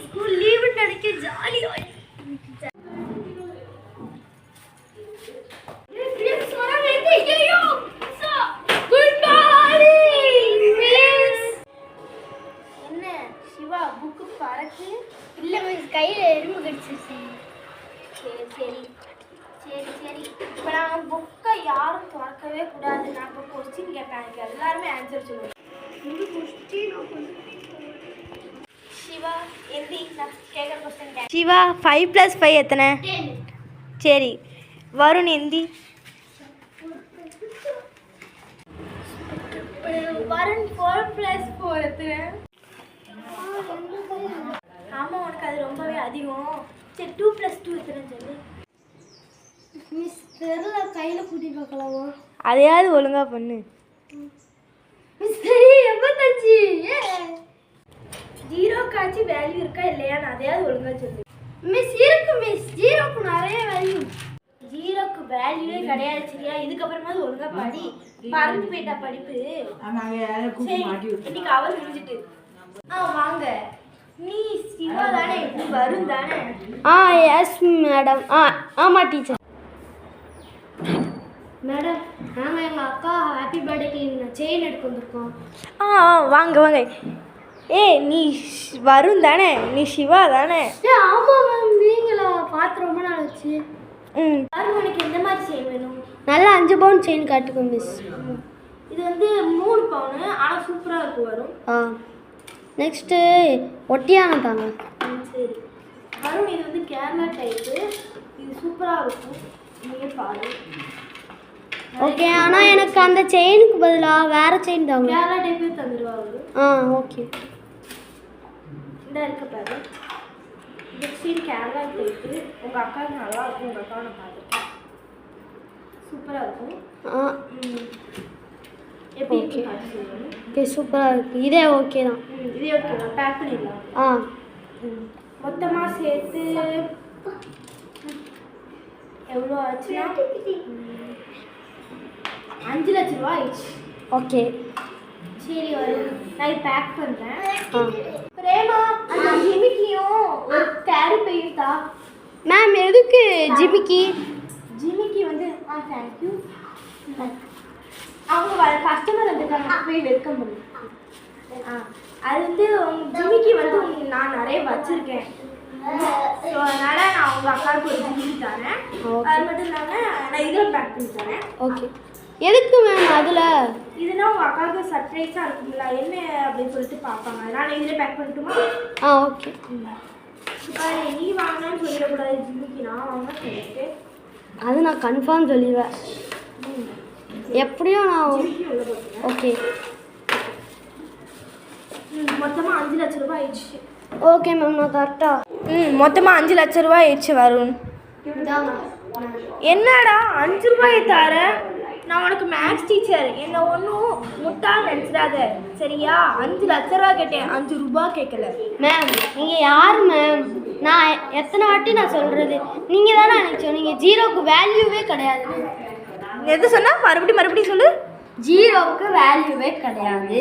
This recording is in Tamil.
ஸ்கூல் லீவு நினைக்க ஜாலியா புக்கு பறக்கு இல்லை மிஸ் கையில் எறும்பு கடிச்சிருச்சு. சரி சரி சரி சரி இப்போ நான் புக்கை யாரும் திறக்கவே கூடாது. நான் இப்போ கொஸ்டின் கேட்பேன், எனக்கு எல்லாருமே ஆன்சர் சொல்லுவேன். சிவா எந்தி நான் கேட்குற கொஸ்டின். சிவா 5 + 5 எத்தனை? 10. சரி வருண் எந்தி. வருண் 4 + 4 எத்தனை? ஆமாம் உனக்கு அது ரொம்பவே அதிகம். சரி 2 + 2 எத்தனை சொல்லு. மிஸ் தெரியல, கையில் கூட்டி பார்க்கலாமா? அதையாவது ஒழுங்காக பண்ணு. மிஸ் 85. ஜீரோக்காச்சு வேல்யூ இருக்கா இல்லையான்னு அதையாவது ஒழுங்காக சொல்லு. மிஸ் இருக்கு மிஸ், ஜீரோக்கு நிறைய வேல்யூ. ஜீரோக்கு வேல்யூவே கிடையாது சரியா? இதுக்கப்புறமா ஒழுங்கா படி. பறந்து போயிட்டா படிப்பு. இன்னைக்கு அவர் முடிஞ்சிட்டு வாங்க. நீ சிவா தானே? நீ வரும் தானே? Yes madam. ஆமாம் டீச்சர். மேடம் நாங்கள் எங்கள் அக்கா ஹாப்பி பர்த்டேக்கு செயின் எடுக்க வந்திருக்கோம். வாங்க வாங்க. நீ வரும் தானே? நீ சிவா தானே? ஆமாம் மேம். நீங்களா? பார்த்து ரொம்ப நாள் ஆச்சு. வரும். உனக்கு எந்த மாதிரி செயின் வேணும்? நல்லா 5 பவுன் செயின் காட்டுங்க மிஸ். இது வந்து 3 பவுனு, ஆனால் சூப்பராக இருக்கும். வரும். நெக்ஸ்ட்டு ஒட்டியான தாங்க. சரி வரும். இது வந்து கேரளா டைப்பு. இது சூப்பராக இருக்கும். நீங்கள் பாரு. ஓகே, ஆனால் எனக்கு அந்த செயினுக்கு பதிலாக வேறு செயின் தாங்க. கேரளா டைப்பே தந்துடுவாங்க. ஓகே இந்த இருக்க பாரு. இந்த செயின் கேரளா டைப்பு. உங்கள் அக்காவுக்கு நல்லா இருக்கும். உங்கள் அக்காவை நான் பார்த்துருக்கேன். சூப்பராக இருக்கும். எப்படி ஓகே சூப்பராக இருக்குது. இதே ஓகே தான். இதே ஓகே தான். பேக் பண்ணிடலாம். மொத்தமாக சேர்த்து எவ்வளோ ஆச்சுன்னா 5 லட்ச ரூபா ஆயிடுச்சு. ஓகே சரி வரும். நான் பேக் பண்ணுறேன். பிரேமா அந்த ஜிமிக்கியும் ஒரு கேரி பையுதா? மேம் எதுக்கு ஜிமிக்கி? ஜிமிக்கி வந்து தேங்க்யூ. அவங்க கஸ்டமர் வந்துருக்காங்க, போய் வெல்கம் பண்ணு. அது வந்து ஜிமிக்கி வந்து நான் நிறைய வச்சுருக்கேன். ஸோ அதனால் நான் அவங்க அக்காவுக்கு ஒரு ஜிமிக்கி தரேன். அது மட்டும் இல்லாமல் நான் இதில் பேக் பண்ணி தரேன். ஓகே எதுக்கு மேம் அதில்? இதுனா உங்கள் அக்காவுக்கு சர்ப்ரைஸாக இருக்குங்களா என்ன அப்படின்னு சொல்லிட்டு பார்ப்பாங்க. அதனால் இதில் பேக் பண்ணட்டுமா? ஓகே. நீ வாங்கினான்னு சொல்லிடக்கூடாது. ஜிமிக்கி நான் வாங்கினா சொல்லிட்டு அது நான் கன்ஃபார்ம் சொல்லிடுவேன். எப்படியும் நான் ஓகே. மொத்தமாக 5 லட்ச ரூபா ஆயிடுச்சு. ஓகே மேம் நான் கரெக்டாக மொத்தமாக 5 லட்ச ரூபா ஆயிடுச்சு. வருண் என்னடா 5 ரூபாயை தர? நான் உனக்கு மேக்ஸ் டீச்சர், என்னை ஒன்றும் முட்டாள் நினச்சிடாத சரியா? 5 லட்ச ரூபா கேட்டேன், 5 ரூபா கேட்கல. மேம் நீங்கள் யார் மேம்? நான் எத்தனை வாட்டி நான் சொல்கிறது? நீங்கள் தானே நினச்சோம். நீங்கள் ஜீரோக்கு வேல்யூவே கிடையாது. எது சொன்னா? மறுபடியும் சொல்லு. ஜீரோவுக்கு வேல்யூவே கிடையாது.